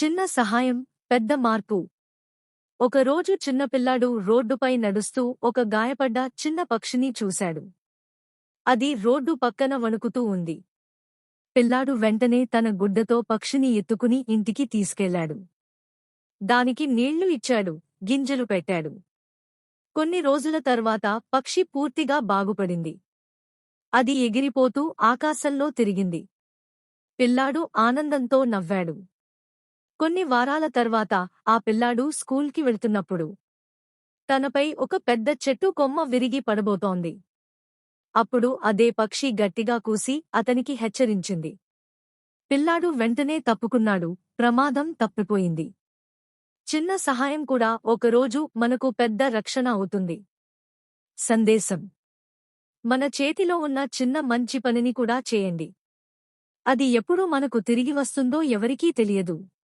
చిన్న సహాయం పెద్ద మార్పు. ఒకరోజు చిన్నపిల్లాడు రోడ్డుపై నడుస్తూ ఒక గాయపడ్డ చిన్న పక్షిని చూశాడు. అది రోడ్డు పక్కన వణుకుతూ ఉంది. పిల్లాడు వెంటనే తన గుడ్డతో పక్షిని ఎత్తుకుని ఇంటికి తీసుకెళ్లాడు. దానికి నీళ్లు ఇచ్చాడు, గింజలు పెట్టాడు. కొన్ని రోజుల తర్వాత పక్షి పూర్తిగా బాగుపడింది. అది ఎగిరిపోతూ ఆకాశంలో తిరిగింది. పిల్లాడు ఆనందంతో నవ్వాడు. కొన్ని వారాల తర్వాత ఆ పిల్లాడు స్కూల్కి వెళ్తున్నప్పుడు తనపై ఒక పెద్ద చెట్టు కొమ్మ విరిగి పడబోతోంది. అప్పుడు అదే పక్షి గట్టిగా కూసి అతనికి హెచ్చరించింది. పిల్లాడు వెంటనే తప్పుకున్నాడు. ప్రమాదం తప్పిపోయింది. చిన్న సహాయం కూడా ఒకరోజు మనకు పెద్ద రక్షణ అవుతుంది. సందేశం: మన చేతిలో ఉన్న చిన్న మంచి పనిని కూడా చేయండి. అది ఎప్పుడు మనకు తిరిగి వస్తుందో ఎవరికీ తెలియదు.